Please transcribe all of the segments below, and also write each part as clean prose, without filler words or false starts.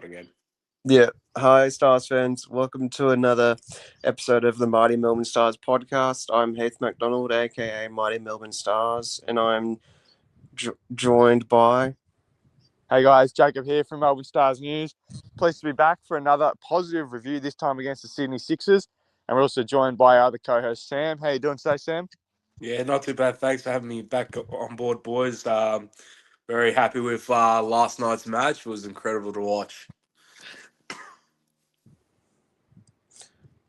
start again. Yeah. Hi, Stars fans. Welcome to another episode of the Mighty Melbourne Stars podcast. I'm Heath MacDonald, aka Mighty Melbourne Stars, and I'm joined by. Hey guys, Jacob here from Melbourne Stars News. Pleased to be back for another positive review, this time against the Sydney Sixers. And we're also joined by our other co-host, Sam. How you doing today, Sam? Yeah, not too bad. Thanks for having me back on board, boys. Very happy with last night's match. It was incredible to watch.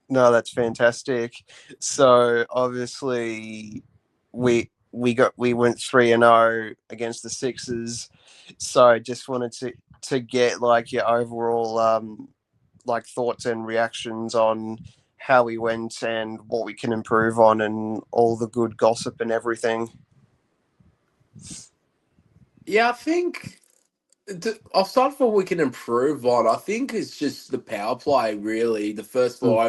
No, that's fantastic. So obviously, we went 3-0 against the Sixers. So just wanted to get like your overall like thoughts and reactions on how we went and what we can improve on and all the good gossip and everything. Yeah, I think I'll start for what we can improve on. I think it's just the power play, really. The first Mm. 4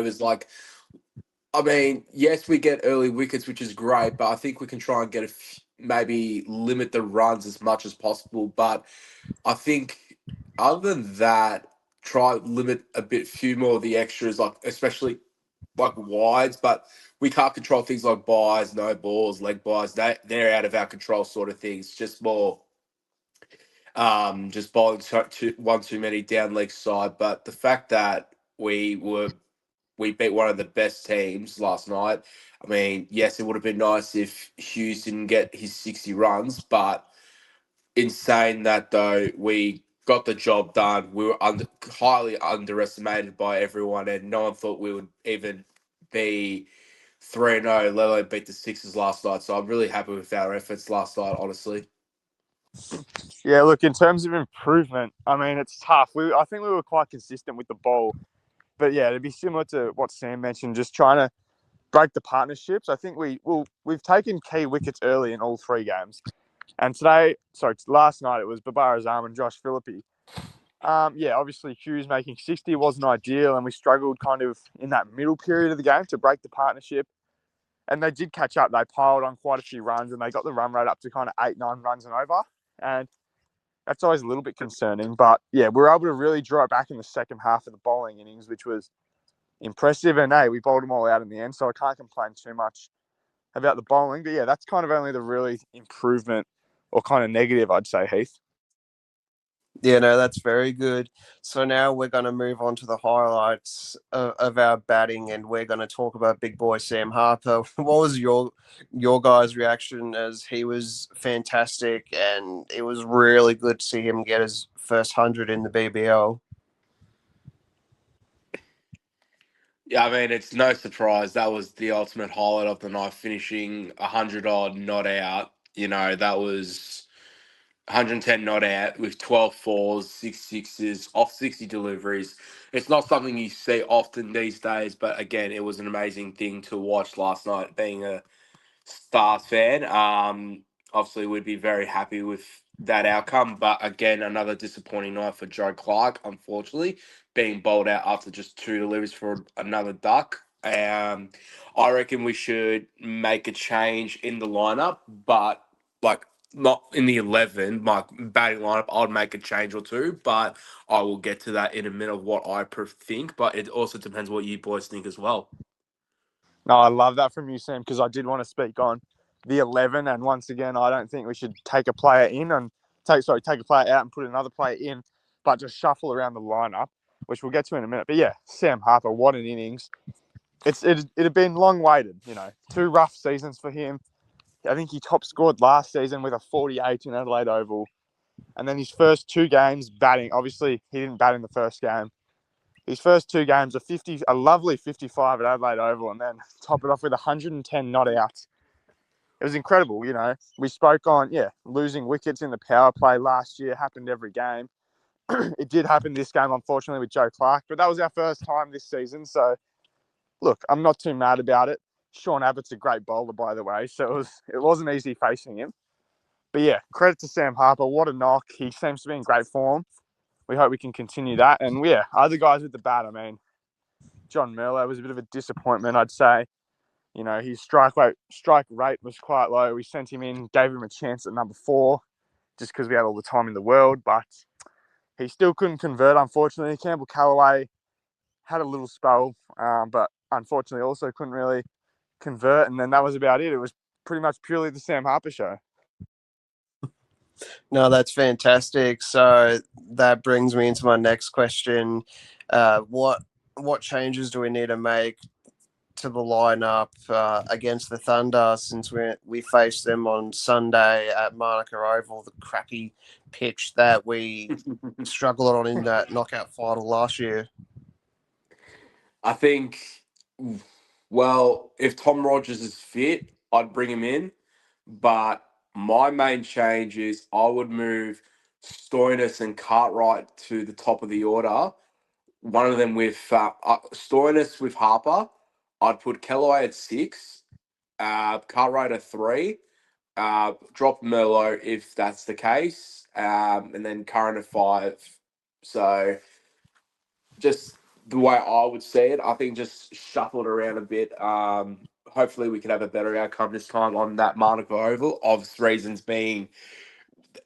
overs, yes, we get early wickets, which is great, but I think we can try and get maybe limit the runs as much as possible. But I think other than that, try limit a few more of the extras, like especially like wides. But we can't control things like buys, no balls, leg buys. They're out of our control, sort of things. Just more, just bowling one too many down leg side. But the fact that we beat one of the best teams last night. I mean, yes, it would have been nice if Hughes didn't get his 60 runs, but in saying that, though, we got the job done. We were highly underestimated by everyone, and no one thought we would even be 3-0, let alone beat the Sixers last night. So I'm really happy with our efforts last night, honestly. Yeah, look, in terms of improvement, I mean, it's tough. I think we were quite consistent with the ball. But yeah, it'd be similar to what Sam mentioned, just trying to break the partnerships. I think we've taken key wickets early in all three games. And last night it was Babar Azam and Josh Philippi. Yeah, obviously Hughes making 60 wasn't ideal, and we struggled kind of in that middle period of the game to break the partnership. And they did catch up. They piled on quite a few runs, and they got the run rate up to kind of 8-9 runs and over. And that's always a little bit concerning. But yeah, we were able to really draw it back in the second half of the bowling innings, which was impressive. And hey, we bowled them all out in the end, so I can't complain too much about the bowling. But yeah, that's kind of only the really improvement or kind of negative, I'd say, Heath. Yeah, no, that's very good. So now we're going to move on to the highlights of our batting, and we're going to talk about big boy Sam Harper. What was your guys' reaction? As he was fantastic, and it was really good to see him get his first 100 in the BBL. Yeah, I mean, it's no surprise. That was the ultimate highlight of the night, finishing 100 odd not out. That was 110 not out with 12 fours, 6 sixes, off 60 deliveries. It's not something you see often these days, but again, it was an amazing thing to watch last night, being a Stars fan. Obviously, we'd be very happy with that outcome, but again, another disappointing night for Joe Clark, unfortunately, being bowled out after just 2 deliveries for another duck. I reckon we should make a change in the lineup, but like not in the 11, my batting lineup. I'd make a change or two, but I will get to that in a minute of what I think. But it also depends what you boys think as well. No, I love that from you, Sam, because I did want to speak on the 11. And once again, I don't think we should take a player in and take a player out and put another player in, but just shuffle around the lineup, which we'll get to in a minute. But yeah, Sam Harper, what an innings. It had been long waited, 2 rough seasons for him. I think he top scored last season with a 48 in Adelaide Oval. And then his first 2 games batting, obviously he didn't bat in the first game. His first 2 games, a lovely 55 at Adelaide Oval, and then top it off with 110 not out. It was incredible, We spoke on, losing wickets in the power play last year happened every game. It did happen this game, unfortunately, with Joe Clark, but that was our first time this season. So, look, I'm not too mad about it. Sean Abbott's a great bowler, by the way, so it wasn't easy facing him. But yeah, credit to Sam Harper. What a knock. He seems to be in great form. We hope we can continue that. And yeah, other guys with the bat, I mean, John Merlo was a bit of a disappointment, I'd say. His strike rate was quite low. We sent him in, gave him a chance at number 4, just because we had all the time in the world. But he still couldn't convert, unfortunately. Campbell Callaway had a little spell, but unfortunately also couldn't really convert. And then that was about it. It was pretty much purely the Sam Harper show. No, that's fantastic. So that brings me into my next question. What changes do we need to make to the lineup against the Thunder, since we faced them on Sunday at Monica Oval, the crappy pitch that we struggled on in that knockout final last year? I think, well, if Tom Rogers is fit, I'd bring him in. But my main change is I would move Stoinis and Cartwright to the top of the order. One of them with Stoinis with Harper. I'd put Kellaway at 6, Cartwright at 3, drop Merlot if that's the case, and then Curran at 5. So just the way I would see it, I think just shuffle it around a bit. Hopefully we can have a better outcome this time on that Monaco Oval. Obvious reasons being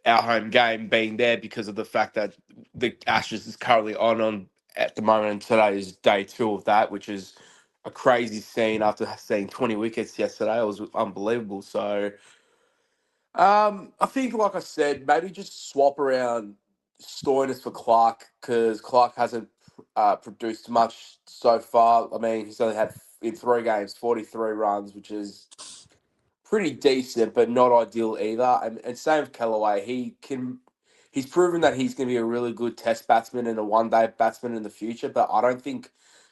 our home game being there because of the fact that the Ashes is currently on at the moment, and today is day 2 of that, which is a crazy scene after seeing 20 wickets yesterday. It was unbelievable. So I think, like I said, maybe just swap around Stoinis for Clark, because Clark hasn't produced much so far. I mean, he's only had in 3 games 43 runs, which is pretty decent, but not ideal either. And same with Callaway. He's proven that he's going to be a really good Test batsman and a one-day batsman in the future. But I don't think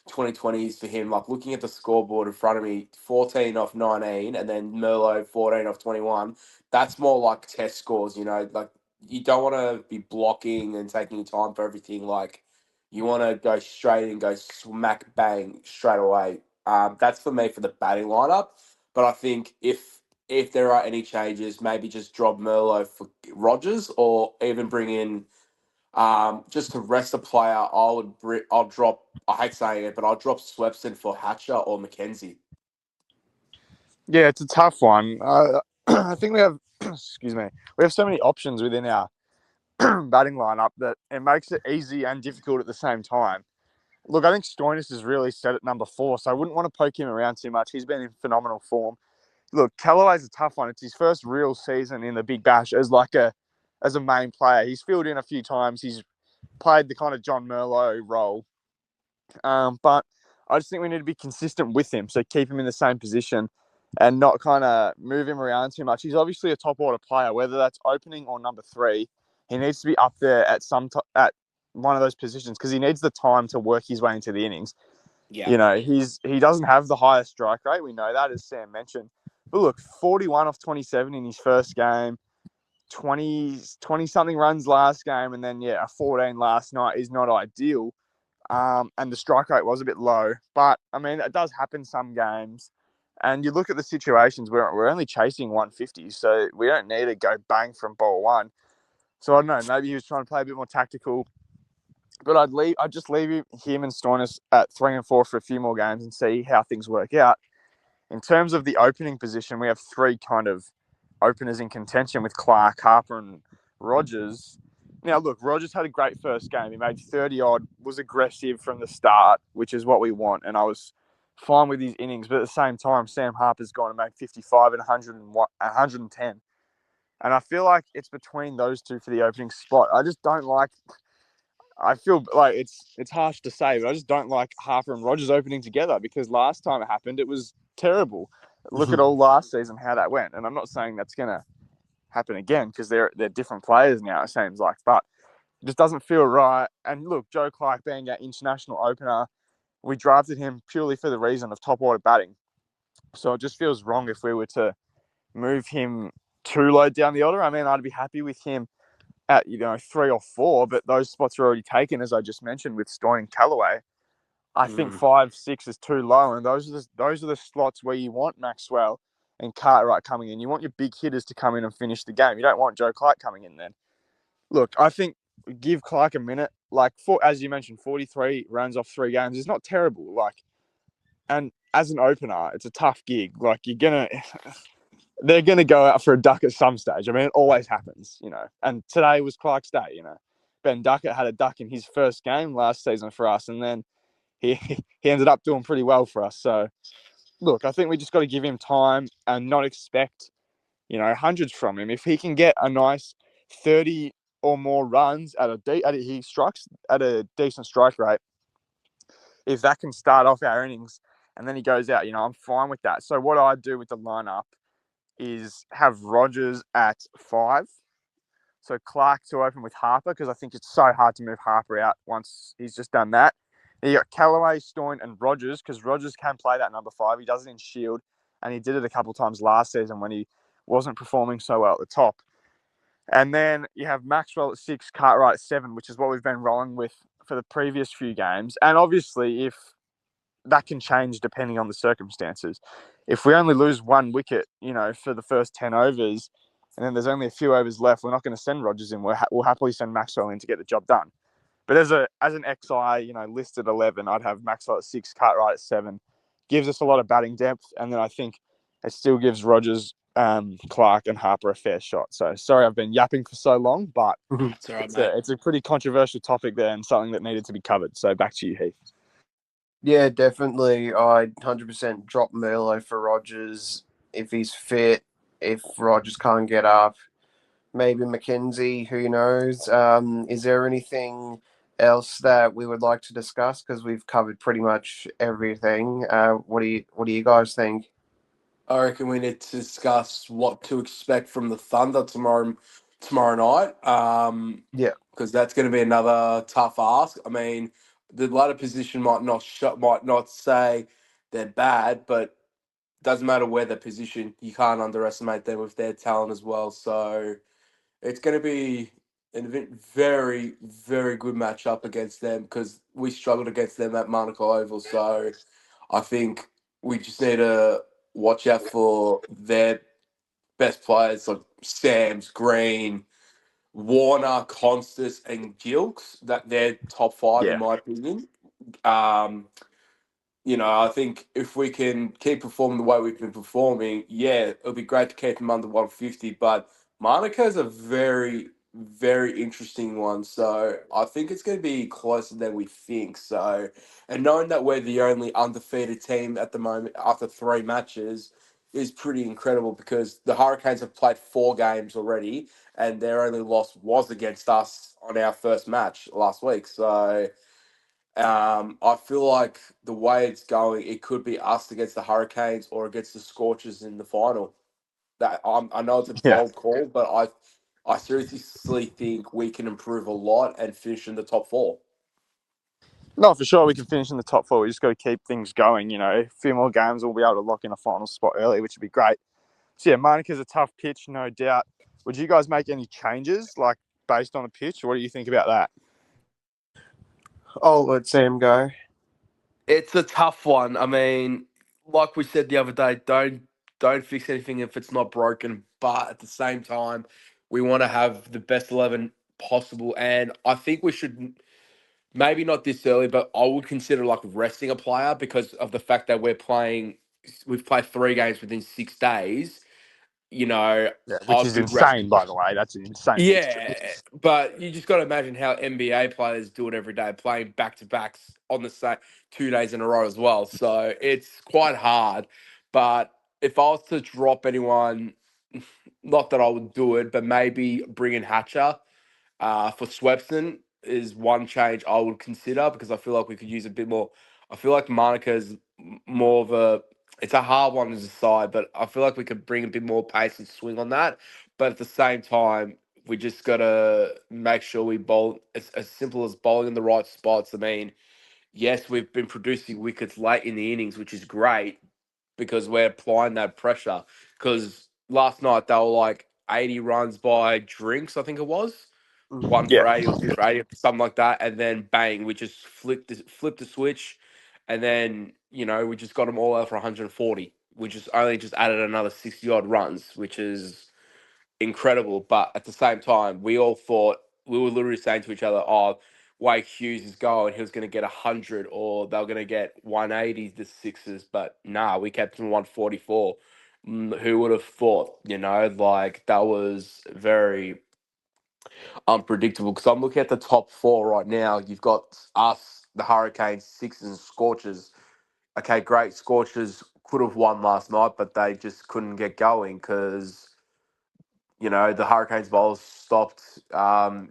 2020 is for him. Like, looking at the scoreboard in front of me, 14 off 19, and then Merlot 14 off 21. That's more like Test scores. Like, you don't want to be blocking and taking your time for everything. Like, you want to go straight and go smack bang straight away. That's for me for the batting lineup. But I think if there are any changes, maybe just drop Merlot for Rogers, or even bring in just to rest a player. I'll drop. I hate saying it, but I'll drop Swepson for Hatcher or McKenzie. Yeah, it's a tough one. I think we have, excuse me, we have so many options within our batting lineup that it makes it easy and difficult at the same time. Look, I think Stoinis is really set at number 4, so I wouldn't want to poke him around too much. He's been in phenomenal form. Look, Callaway's a tough one. It's his first real season in the Big Bash as a main player. He's filled in a few times. He's played the kind of John Merlot role. But I just think we need to be consistent with him, so keep him in the same position and not kind of move him around too much. He's obviously a top order player, whether that's opening or number 3. He needs to be up there at at one of those positions because he needs the time to work his way into the innings. Yeah. He doesn't have the highest strike rate. We know that, as Sam mentioned. But look, 41 off 27 in his first game, 20 something runs last game, and then a 14 last night is not ideal. And the strike rate was a bit low, but I mean it does happen some games. And you look at the situations where we're only chasing 150, so we don't need to go bang from ball 1. So I don't know, maybe he was trying to play a bit more tactical. But I'd just leave him and Stoinis at 3 and 4 for a few more games and see how things work out. In terms of the opening position, we have 3 kind of openers in contention with Clark, Harper, and Rogers. Now, look, Rogers had a great first game. He made 30-odd, was aggressive from the start, which is what we want. And I was fine with his innings. But at the same time, Sam Harper's gone and made 55 and 110. And I feel like it's between those two for the opening spot. I just don't like... I feel like it's harsh to say, but I just don't like Harper and Rogers opening together because last time it happened, it was terrible. Look at all last season, how that went. And I'm not saying that's going to happen again because they're different players now, it seems like. But it just doesn't feel right. And look, Joe Clark being our international opener, we drafted him purely for the reason of top order batting. So it just feels wrong if we were to move him too low down the order. I mean, I'd be happy with him at 3 or 4, but those spots are already taken, as I just mentioned, with Stein and Callaway. I think 5, 6 is too low, and those are the slots where you want Maxwell and Cartwright coming in. You want your big hitters to come in and finish the game. You don't want Joe Clark coming in then. Look, I think give Clark a minute. As you mentioned, 43 runs off 3 games is not terrible. And as an opener, it's a tough gig. They're going to go out for a duck at some stage. I mean, it always happens, And today was Clark's day, Ben Duckett had a duck in his first game last season for us, and then he he ended up doing pretty well for us. So look, I think we just got to give him time and not expect, hundreds from him. If he can get a nice 30 or more runs he strikes at a decent strike rate, if that can start off our innings and then he goes out, I'm fine with that. So what I do with the lineup is have Rogers at 5. So Clark to open with Harper, because I think it's so hard to move Harper out once he's just done that. Then you got Callaway, Stoin, and Rogers, because Rogers can play that number 5. He does it in Shield, and he did it a couple of times last season when he wasn't performing so well at the top. And then you have Maxwell at 6, Cartwright at 7, which is what we've been rolling with for the previous few games. And obviously, if that can change depending on the circumstances. If we only lose 1 wicket, for the first 10 overs, and then there's only a few overs left, we're not going to send Rogers in. We'll happily send Maxwell in to get the job done. But as an XI, listed 11, I'd have Maxwell at 6, Cartwright at 7. Gives us a lot of batting depth, and then I think it still gives Rogers, Clark, and Harper a fair shot. So sorry, I've been yapping for so long, but It's all right, mate. it's a pretty controversial topic there and something that needed to be covered. So back to you, Heath. Yeah, definitely. I'd 100% drop Merlo for Rogers if he's fit. If Rogers can't get up, maybe McKenzie. Who knows? Is there anything else that we would like to discuss? Because we've covered pretty much everything. What do you guys think? I reckon we need to discuss what to expect from the Thunder tomorrow night. Yeah. Because that's going to be another tough ask. I mean, the ladder position might not say they're bad, but doesn't matter where they're positioned. You can't underestimate them with their talent as well. So it's going to be a very, very good matchup against them because we struggled against them at Monaco Oval. So I think we just need to watch out for their best players like Sams, Green, Warner, Constas, and Gilks. That they're top 5 in Yeah. my opinion. Um, I think if we can keep performing the way we've been performing, yeah, it'll be great to keep them under 150. But Monaco's a very, very interesting one. So I think it's going to be closer than we think. So, and knowing that we're the only undefeated team at the moment after 3 matches is pretty incredible because the Hurricanes have played 4 games already and their only loss was against us on our first match last week. So, I feel like the way it's going, it could be us against the Hurricanes or against the Scorchers in the final. I know it's a Yeah. bold call, but I seriously think we can improve a lot and finish in the top 4. No, for sure we can finish in the top 4. We just got to keep things going. A few more games, we'll be able to lock in a final spot early, which would be great. So yeah, Monica's a tough pitch, no doubt. Would you guys make any changes, like based on the pitch? What do you think about that? I'll let Sam go. It's a tough one. I mean, like we said the other day, don't fix anything if it's not broken. But at the same time, we want to have the best 11 possible, and I think we should. Maybe not this early, but I would consider like resting a player because of the fact that we've played 3 games within 6 days. You know, Yeah, which I is could rest. insane, by the way. That's an insane fixture. Yeah, but you just got to imagine how NBA players do it every day, playing back to backs on the same 2 days in a row as well. So it's quite hard. But if I was to drop anyone, not that I would do it, but maybe bring in Hatcher for Swepson is one change I would consider because I feel like we could use a bit more. I feel like Monica is more of a. It's a hard one to decide, but I feel like we could bring a bit more pace and swing on that. But at the same time, we just gotta make sure we bowl as simple as bowling in the right spots. I mean, yes, we've been producing wickets late in the innings, which is great because we're applying that pressure. Because last night they were like 80 runs by Drinks, I think it was one Yeah. for 80 or 2 for 80, something like that, and then bang, we just flipped the switch, and then we just got them all out for 140. We just only just added another 60 odd runs, which is incredible. But at the same time, we all thought we were literally saying to each other, "Oh, Wake Hughes is going. He was going to get 100, or they're going to get 180." The Sixers, but nah, we kept them 144. Who would have thought? Like that was very unpredictable. Because I'm looking at the top four right now. You've got us, the Hurricanes, Sixers, and Scorchers. Okay, great. Scorchers could have won last night, but they just couldn't get going because the Hurricanes bowlers stopped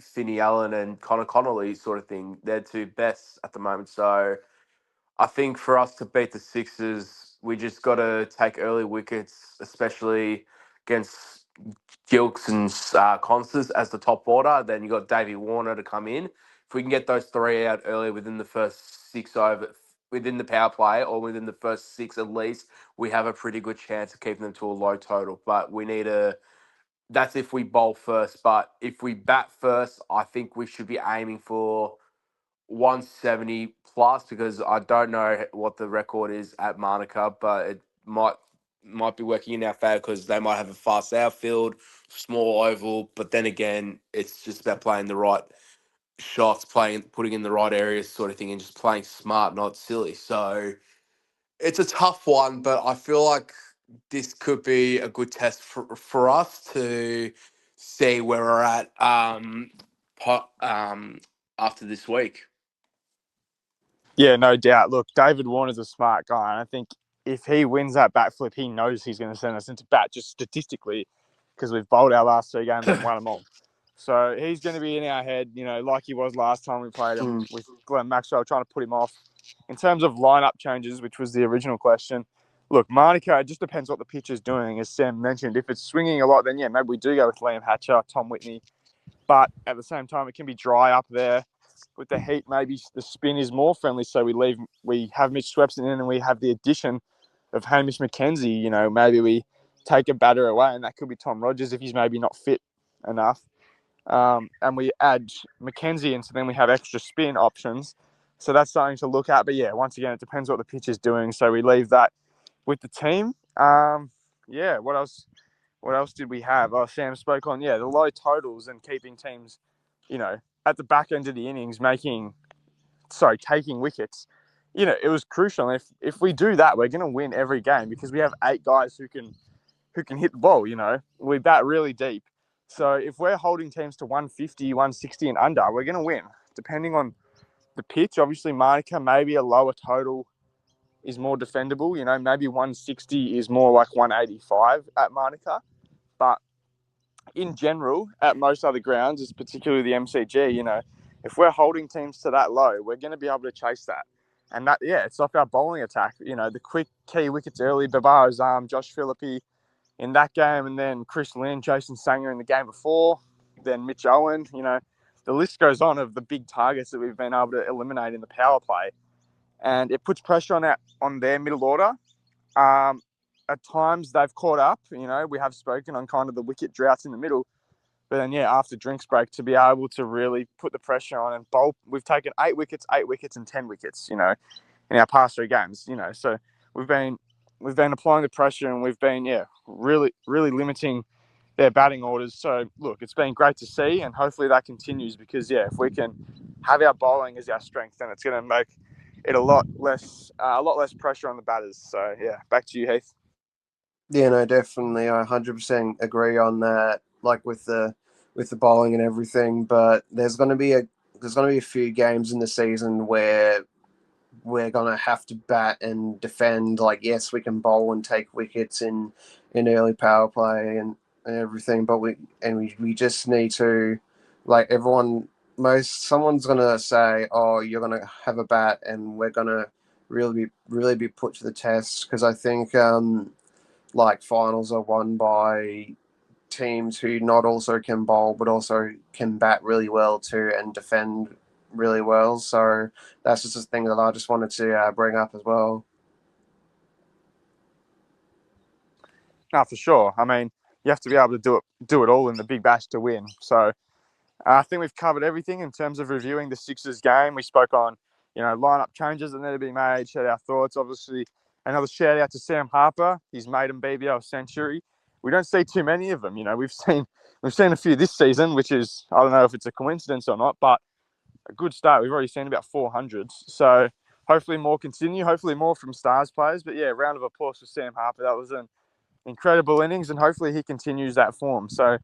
Finney Allen and Connor Connolly sort of thing. They're two best at the moment. So I think for us to beat the Sixers, we just got to take early wickets, especially against Gilks and Constance as the top order. Then you got Davey Warner to come in. If we can get those three out early within the first 6 over, within the power play or within the first six at least, we have a pretty good chance of keeping them to a low total. But we need to. That's if we bowl first. But if we bat first, I think we should be aiming for 170 plus because I don't know what the record is at Monaco, but it might be working in our favour because they might have a fast outfield, small oval. But then again, it's just about playing the right shots, putting in the right areas, sort of thing, and just playing smart, not silly. So it's a tough one, but I feel like this could be a good test for us to see where we're at after this week. Yeah, no doubt. Look, David Warner's a smart guy, and I think if he wins that bat flip, he knows he's going to send us into bat just statistically because we've bowled our last 2 games and won them all. So he's going to be in our head, like he was last time we played him with Glenn Maxwell trying to put him off. In terms of lineup changes, which was the original question, look, Monaco, it just depends what the pitch is doing. As Sam mentioned, if it's swinging a lot, then yeah, maybe we do go with Liam Hatcher, Tom Whitney. But at the same time, it can be dry up there. With the heat, maybe the spin is more friendly. So we have Mitch Swepson in and we have the addition of Hamish McKenzie. Maybe we take a batter away and that could be Tom Rogers if he's maybe not fit enough. And we add McKenzie in, so then we have extra spin options. So that's something to look at. But yeah, once again, it depends what the pitch is doing. So we leave that with the team. Yeah, what else? What else did we have? Oh, Sam spoke on, the low totals and keeping teams, at the back end of the innings, taking wickets. It was crucial. And if we do that, we're going to win every game because we have 8 guys who can hit the ball. We bat really deep. So if we're holding teams to 150, 160 and under, we're going to win. Depending on the pitch, obviously Monaco, maybe a lower total is more defendable. Maybe 160 is more like 185 at Monaco. But in general, at most other grounds, particularly the MCG, if we're holding teams to that low, we're going to be able to chase that. And that, it's off our bowling attack. The quick key wickets early, Babar Azam, Josh Phillippe in that game, and then Chris Lynn, Jason Sanger in the game before, then Mitch Owen. The list goes on of the big targets that we've been able to eliminate in the power play. And it puts pressure on their middle order. At times they've caught up. We have spoken on kind of the wicket droughts in the middle. But then, after drinks break, to be able to really put the pressure on and bowl, we've taken 8 wickets, and 10 wickets, in our past 3 games, So we've been applying the pressure and we've been, really, really limiting their batting orders. So, look, it's been great to see and hopefully that continues because, if we can have our bowling as our strength, then it's going to make it a lot less pressure on the batters. So, back to you, Heath. Yeah, no, definitely. I 100% agree on that. Like with the bowling and everything, but there's going to be a few games in the season where we're going to have to bat and defend. Like, yes, we can bowl and take wickets in early power play and everything, but we just need to, like, someone's going to say, oh, you're going to have a bat and we're going to really be put to the test because I think like finals are won by teams who not also can bowl but also can bat really well too and defend really well. So that's just a thing that I just wanted to bring up as well. No, for sure. I mean, you have to be able to do it all in the Big Bash to win. So I think we've covered everything in terms of reviewing the Sixers game. We spoke on, lineup changes that need to be made, shared our thoughts. Obviously, another shout out to Sam Harper, his maiden BBL century. We don't see too many of them. We've seen a few this season, which is, I don't know if it's a coincidence or not, but a good start. We've already seen about 400s. So hopefully more continue, hopefully more from Stars players. But round of applause for Sam Harper. That was an incredible innings and hopefully he continues that form. So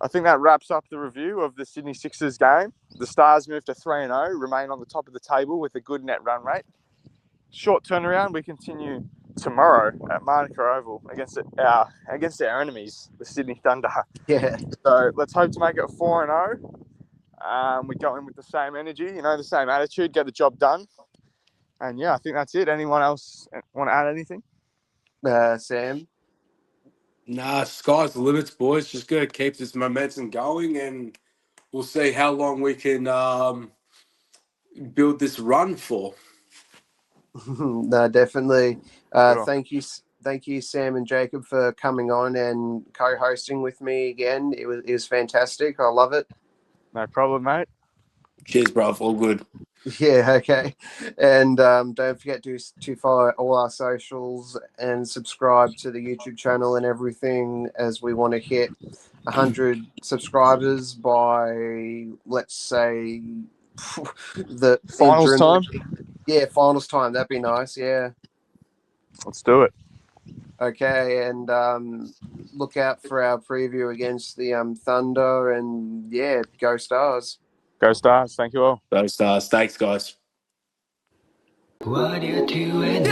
I think that wraps up the review of the Sydney Sixers game. The Stars moved to 3-0, remain on the top of the table with a good net run rate. Short turnaround, we continue tomorrow at Manuka Oval against our enemies, the Sydney Thunder. Yeah. So let's hope to make it 4-0. We go in with the same energy, the same attitude, get the job done. And yeah, I think that's it. Anyone else want to add anything? Sam? Nah, sky's the limits, boys. Just got to keep this momentum going, and we'll see how long we can build this run for. No, definitely. Sure. Thank you, Sam and Jacob, for coming on and co-hosting with me again. It was fantastic. I love it. No problem, mate. Cheers, bro. All good. Yeah, okay. And don't forget to follow all our socials and subscribe to the YouTube channel and everything, as we want to hit 100 subscribers by, let's say, the Finals time? Yeah, finals time. That'd be nice. Yeah. Let's do it. Okay, and look out for our preview against the Thunder, and yeah, go Stars. Go Stars. Thank you all. Those stars. Thanks, guys. What you doing?